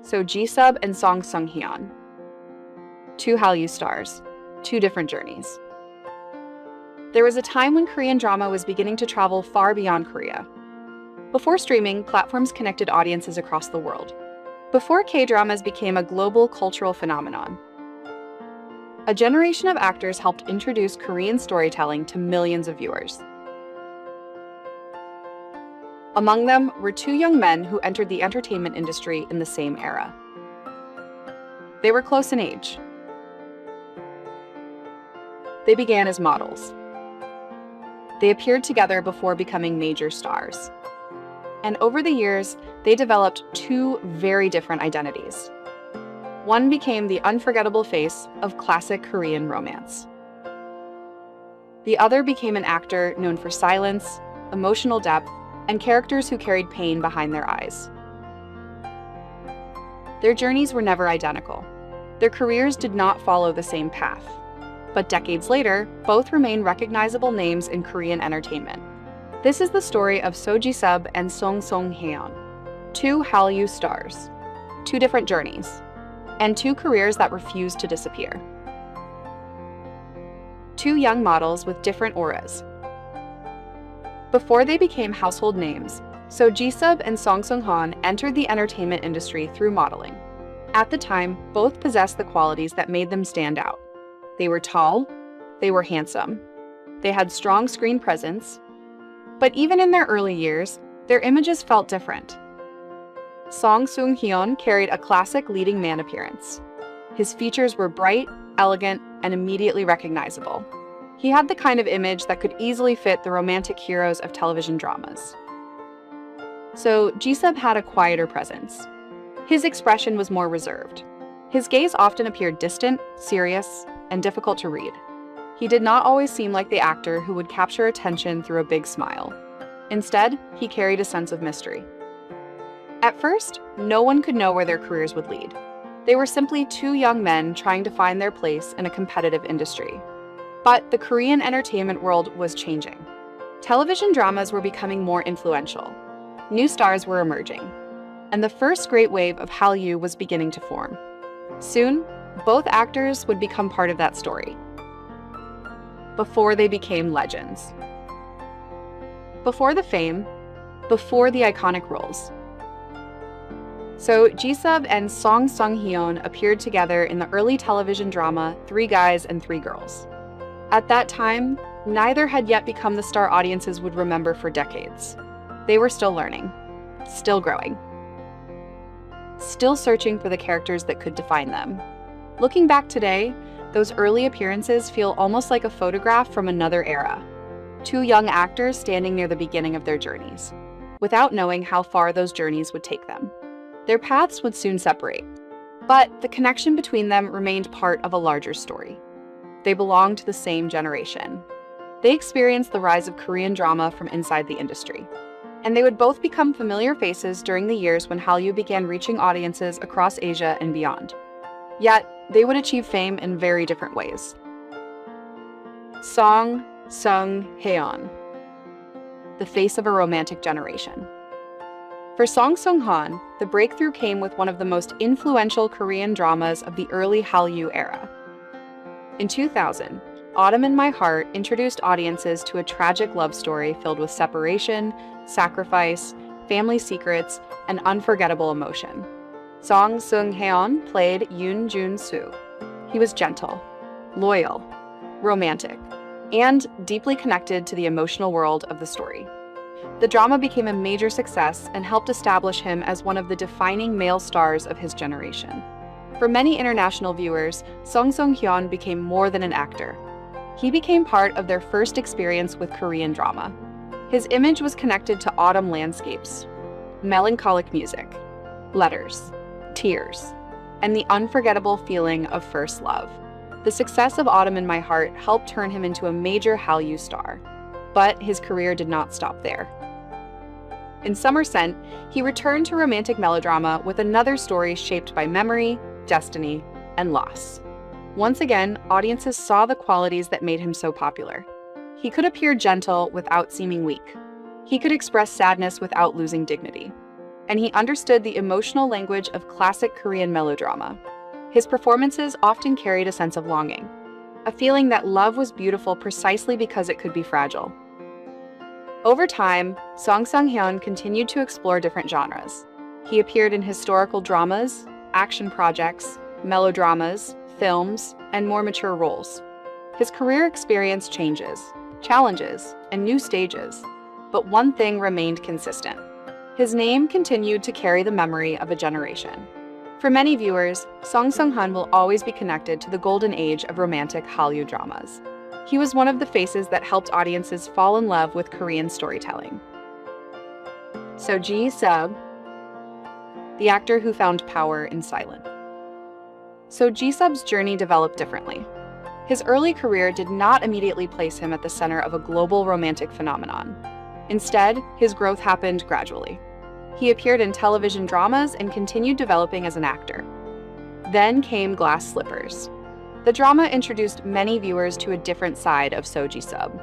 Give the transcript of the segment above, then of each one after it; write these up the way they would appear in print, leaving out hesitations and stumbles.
So Ji-sub and Song Seung-heon. Two Hallyu stars, two different journeys. There was a time when Korean drama was beginning to travel far beyond Korea. Before streaming, platforms connected audiences across the world. Before K-dramas became a global cultural phenomenon. A generation of actors helped introduce Korean storytelling to millions of viewers. Among them were two young men who entered the entertainment industry in the same era. They were close in age. They began as models. They appeared together before becoming major stars. And over the years, they developed two very different identities. One became the unforgettable face of classic Korean romance. The other became an actor known for silence, emotional depth, and characters who carried pain behind their eyes. Their journeys were never identical. Their careers did not follow the same path. But decades later, both remain recognizable names in Korean entertainment. This is the story of Ji-sub and Song Seung-heon, two Hallyu stars, two different journeys, and two careers that refuse to disappear. Two young models with different auras. Before they became household names, Ji-sub and Song Seung-heon entered the entertainment industry through modeling. At the time, both possessed the qualities that made them stand out. They were tall, they were handsome, they had strong screen presence, but even in their early years, their images felt different. Song Seung-heon carried a classic leading man appearance. His features were bright, elegant, and immediately recognizable. He had the kind of image that could easily fit the romantic heroes of television dramas. So Ji-sub had a quieter presence. His expression was more reserved. His gaze often appeared distant, serious, and difficult to read. He did not always seem like the actor who would capture attention through a big smile. Instead, he carried a sense of mystery. At first, no one could know where their careers would lead. They were simply two young men trying to find their place in a competitive industry. But the Korean entertainment world was changing. Television dramas were becoming more influential. New stars were emerging. And the first great wave of Hallyu was beginning to form. Soon, both actors would become part of that story. Before they became legends. Before the fame, before the iconic roles. So Ji-sub and Song Seung-heon appeared together in the early television drama Three Guys and Three Girls. At that time, neither had yet become the star audiences would remember for decades. They were still learning, still growing, still searching for the characters that could define them. Looking back today, those early appearances feel almost like a photograph from another era. Two young actors standing near the beginning of their journeys, without knowing how far those journeys would take them. Their paths would soon separate, but the connection between them remained part of a larger story. They belonged to the same generation. They experienced the rise of Korean drama from inside the industry. And they would both become familiar faces during the years when Hallyu began reaching audiences across Asia and beyond. Yet, they would achieve fame in very different ways. Song Seung-heon, the face of a romantic generation. For Song Seung-heon, the breakthrough came with one of the most influential Korean dramas of the early Hallyu era. In 2000, Autumn in My Heart introduced audiences to a tragic love story filled with separation, sacrifice, family secrets, and unforgettable emotion. Song Seung-heon played Yoon Jun-soo. He was gentle, loyal, romantic, and deeply connected to the emotional world of the story. The drama became a major success and helped establish him as one of the defining male stars of his generation. For many international viewers, Song Seung-heon became more than an actor. He became part of their first experience with Korean drama. His image was connected to autumn landscapes, melancholic music, letters, tears, and the unforgettable feeling of first love. The success of Autumn in My Heart helped turn him into a major Hallyu star. But his career did not stop there. In Summer Scent, he returned to romantic melodrama with another story shaped by memory, destiny, and loss. Once again, audiences saw the qualities that made him so popular. He could appear gentle without seeming weak. He could express sadness without losing dignity. and he understood the emotional language of classic Korean melodrama. His performances often carried a sense of longing, a feeling that love was beautiful precisely because it could be fragile. Over time, Song Seung-heon continued to explore different genres. He appeared in historical dramas, action projects, melodramas, films, and more mature roles. His career experienced changes, challenges, and new stages, but one thing remained consistent. His name continued to carry the memory of a generation. For many viewers, Song Seung-heon will always be connected to the golden age of romantic Hallyu dramas. He was one of the faces that helped audiences fall in love with Korean storytelling. So Ji-sub, the actor who found power in silence. So Ji-sub's journey developed differently. His early career did not immediately place him at the center of a global romantic phenomenon. Instead, his growth happened gradually. He appeared in television dramas and continued developing as an actor. Then came Glass Slippers. The drama introduced many viewers to a different side of So Ji-sub.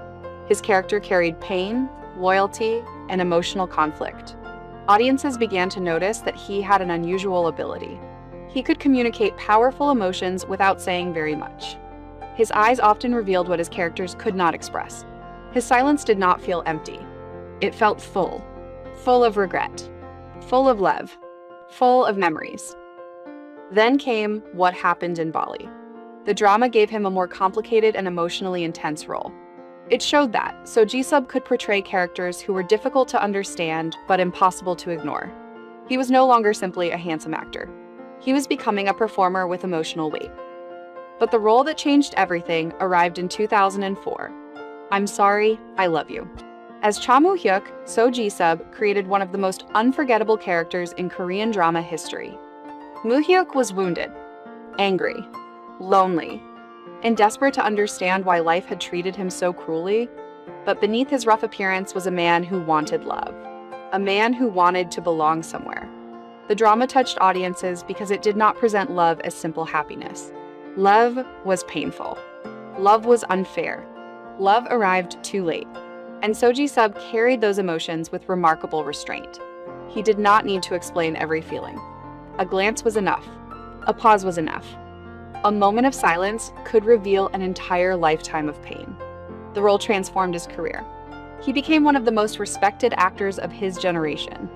His character carried pain, loyalty, and emotional conflict. Audiences began to notice that he had an unusual ability. He could communicate powerful emotions without saying very much. His eyes often revealed what his characters could not express. His silence did not feel empty. It felt full of regret, full of love, full of memories. Then came What Happened in Bali. The drama gave him a more complicated and emotionally intense role. It showed that So Ji-sub could portray characters who were difficult to understand but impossible to ignore. He was no longer simply a handsome actor. He was becoming a performer with emotional weight. But the role that changed everything arrived in 2004. I'm Sorry, I Love You. As Cha Moo-hyuk, So Ji-sub created one of the most unforgettable characters in Korean drama history. Moo-hyuk was wounded, angry, lonely, and desperate to understand why life had treated him so cruelly. But beneath his rough appearance was a man who wanted love, a man who wanted to belong somewhere. The drama touched audiences because it did not present love as simple happiness. Love was painful. Love was unfair. Love arrived too late. And So Ji-sub carried those emotions with remarkable restraint. He did not need to explain every feeling. A glance was enough. A pause was enough. A moment of silence could reveal an entire lifetime of pain. The role transformed his career. He became one of the most respected actors of his generation.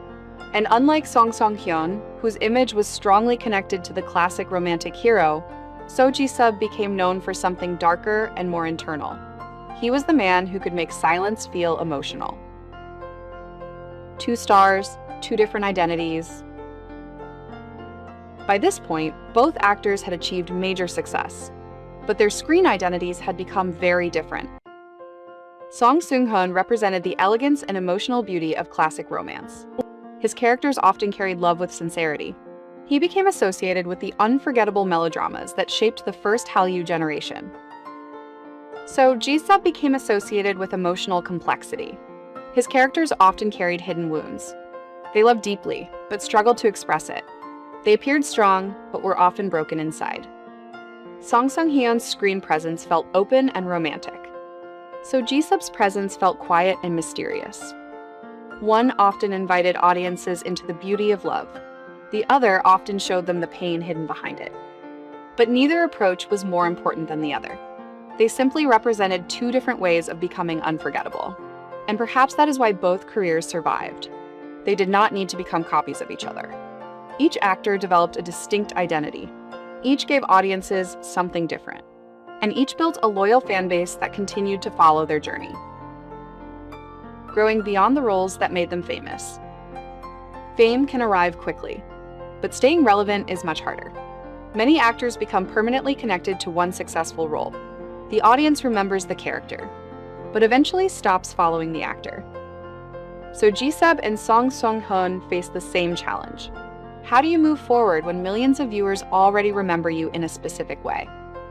And unlike Song Seung-heon, whose image was strongly connected to the classic romantic hero, So Ji-sub became known for something darker and more internal. He was the man who could make silence feel emotional. 2 stars, 2 different identities. By this point, both actors had achieved major success, but their screen identities had become very different. Song Seung-heon represented the elegance and emotional beauty of classic romance. His characters often carried love with sincerity. He became associated with the unforgettable melodramas that shaped the first Hallyu generation. So Ji-sub became associated with emotional complexity. His characters often carried hidden wounds. They loved deeply, but struggled to express it. They appeared strong, but were often broken inside. Song Seung-heon's screen presence felt open and romantic. So Ji-sub's presence felt quiet and mysterious. One often invited audiences into the beauty of love. The other often showed them the pain hidden behind it. But neither approach was more important than the other. They simply represented 2 different ways of becoming unforgettable. And perhaps that is why both careers survived. They did not need to become copies of each other. Each actor developed a distinct identity. Each gave audiences something different. And each built a loyal fan base that continued to follow their journey, growing beyond the roles that made them famous. Fame can arrive quickly, but staying relevant is much harder. Many actors become permanently connected to one successful role. The audience remembers the character, but eventually stops following the actor. So Ji-sub and Song Seung-heon face the same challenge. How do you move forward when millions of viewers already remember you in a specific way?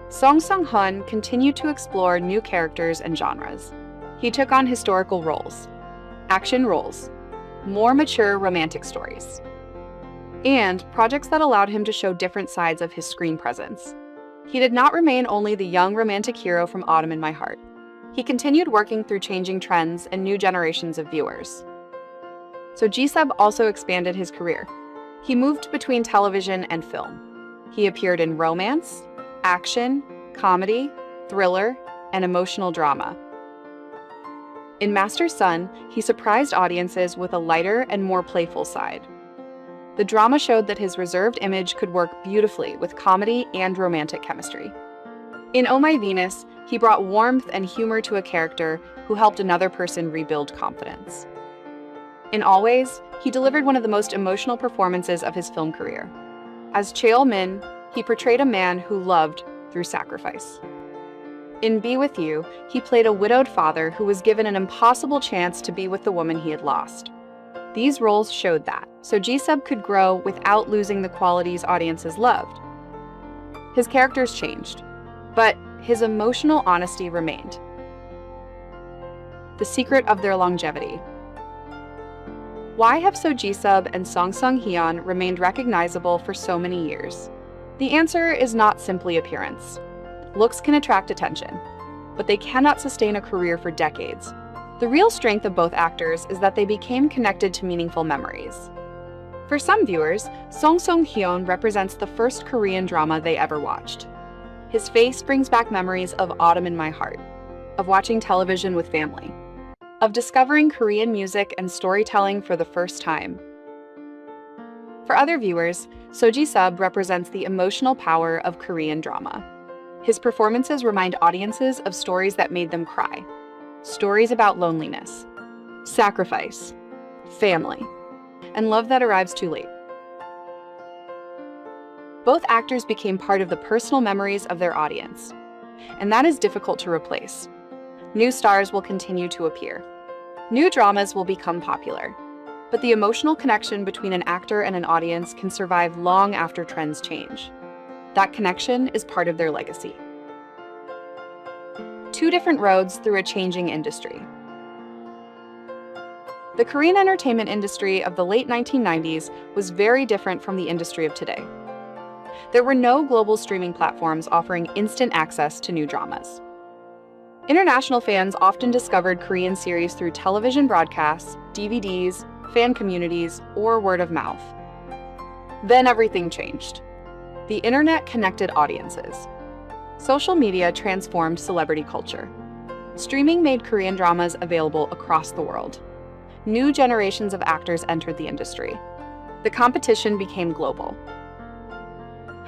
Song Seung-heon continued to explore new characters and genres. He took on historical roles, action roles, more mature romantic stories, and projects that allowed him to show different sides of his screen presence. He did not remain only the young romantic hero from Autumn in My Heart. He continued working through changing trends and new generations of viewers. so Ji-sub also expanded his career. He moved between television and film. He appeared in romance, action, comedy, thriller, and emotional drama. In Master Sun, he surprised audiences with a lighter and more playful side. The drama showed that his reserved image could work beautifully with comedy and romantic chemistry. In Oh My Venus, he brought warmth and humor to a character who helped another person rebuild confidence. In Always, he delivered one of the most emotional performances of his film career. As Cheol-min, he portrayed a man who loved through sacrifice. In Be With You, he played a widowed father who was given an impossible chance to be with the woman he had lost. These roles showed that, so Ji-sub could grow without losing the qualities audiences loved. His characters changed, but his emotional honesty remained. The secret of their longevity. Why have Ji-sub and Song Seung-heon remained recognizable for so many years? The answer is not simply appearance. Looks can attract attention, but they cannot sustain a career for decades. The real strength of both actors is that they became connected to meaningful memories. For some viewers, Song Seung-heon represents the first Korean drama they ever watched. His face brings back memories of Autumn in My Heart, of watching television with family, of discovering Korean music and storytelling for the first time. For other viewers, Ji-sub represents the emotional power of Korean drama. His performances remind audiences of stories that made them cry. Stories about loneliness, sacrifice, family, and love that arrives too late. Both actors became part of the personal memories of their audience, and that is difficult to replace. New stars will continue to appear. New dramas will become popular, but the emotional connection between an actor and an audience can survive long after trends change. That connection is part of their legacy. Two different roads through a changing industry. The Korean entertainment industry of the late 1990s was very different from the industry of today. There were no global streaming platforms offering instant access to new dramas. International fans often discovered Korean series through television broadcasts, DVDs, fan communities, or word of mouth. Then everything changed. The internet connected audiences. Social media transformed celebrity culture. Streaming made Korean dramas available across the world. New generations of actors entered the industry. The competition became global.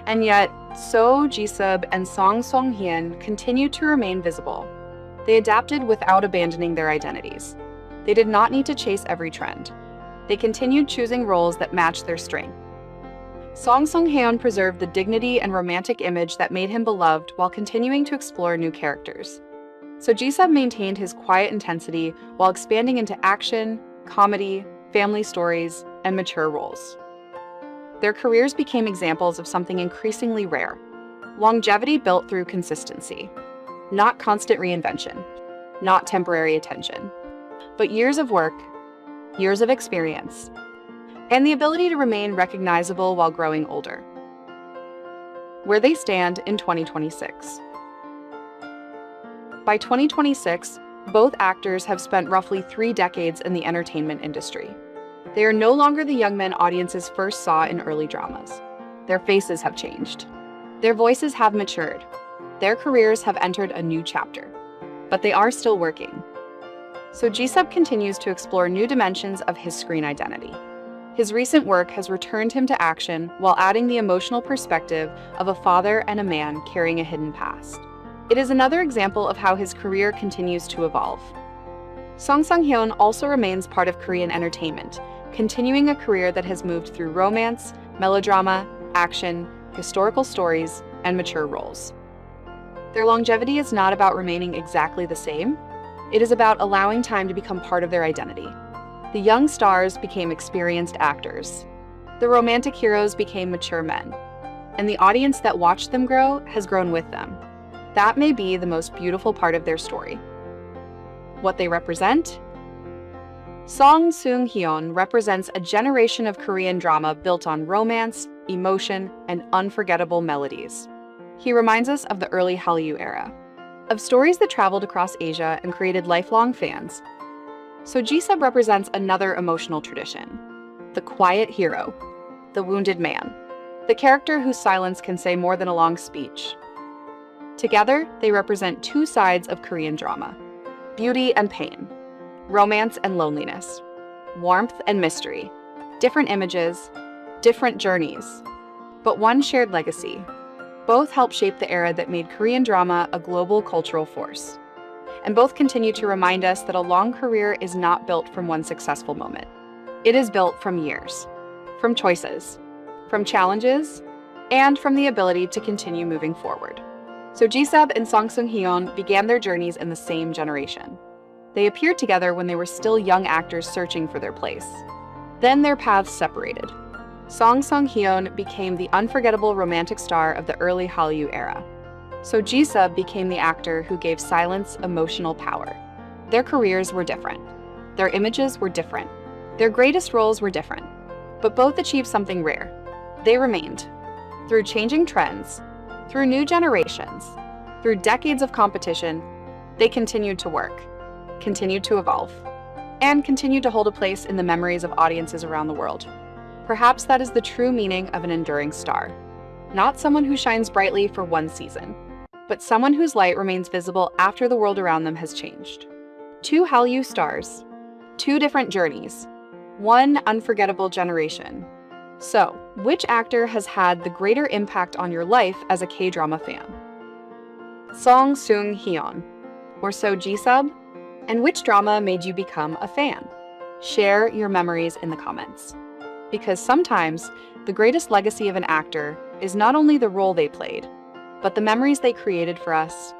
And yet, Ji-sub and Song Seung-heon continued to remain visible. They adapted without abandoning their identities. They did not need to chase every trend. They continued choosing roles that matched their strength. Song Seung-heon preserved the dignity and romantic image that made him beloved while continuing to explore new characters. Ji-sub maintained his quiet intensity while expanding into action, comedy, family stories, and mature roles. Their careers became examples of something increasingly rare: longevity built through consistency. Not constant reinvention, not temporary attention, but years of work, years of experience, and the ability to remain recognizable while growing older. Where they stand in 2026. By 2026, both actors have spent roughly 3 decades in the entertainment industry. They are no longer the young men audiences first saw in early dramas. Their faces have changed. Their voices have matured. Their careers have entered a new chapter. But they are still working. Ji-sub continues to explore new dimensions of his screen identity. His recent work has returned him to action while adding the emotional perspective of a father and a man carrying a hidden past. It is another example of how his career continues to evolve. Song Seung-heon also remains part of Korean entertainment, continuing a career that has moved through romance, melodrama, action, historical stories, and mature roles. Their longevity is not about remaining exactly the same. It is about allowing time to become part of their identity. The young stars became experienced actors. The romantic heroes became mature men. And the audience that watched them grow has grown with them. That may be the most beautiful part of their story. What they represent? Song Seung-heon represents a generation of Korean drama built on romance, emotion, and unforgettable melodies. He reminds us of the early Hallyu era, of stories that traveled across Asia and created lifelong fans. So Ji-sub represents another emotional tradition: the quiet hero, the wounded man, the character whose silence can say more than a long speech. Together, they represent two sides of Korean drama: beauty and pain, romance and loneliness, warmth and mystery, different images, different journeys, but one shared legacy. Both help shape the era that made Korean drama a global cultural force. And both continue to remind us that a long career is not built from one successful moment. It is built from years, from choices, from challenges, and from the ability to continue moving forward. So Ji-sub and Song Seung-heon began their journeys in the same generation. They appeared together when they were still young actors searching for their place. Then their paths separated. Song Seung-heon became the unforgettable romantic star of the early Hallyu era. So Ji-sub became the actor who gave silence emotional power. Their careers were different. Their images were different. Their greatest roles were different. But both achieved something rare. They remained. Through changing trends, through new generations, through decades of competition, they continued to work, continued to evolve, and continued to hold a place in the memories of audiences around the world. Perhaps that is the true meaning of an enduring star. Not someone who shines brightly for one season, but someone whose light remains visible after the world around them has changed. Two Hallyu stars, two different journeys, one unforgettable generation. So, which actor has had the greater impact on your life as a K-drama fan? Song Seung-heon, or so Ji-sub? And which drama made you become a fan? Share your memories in the comments. Because sometimes, the greatest legacy of an actor is not only the role they played, but the memories they created for us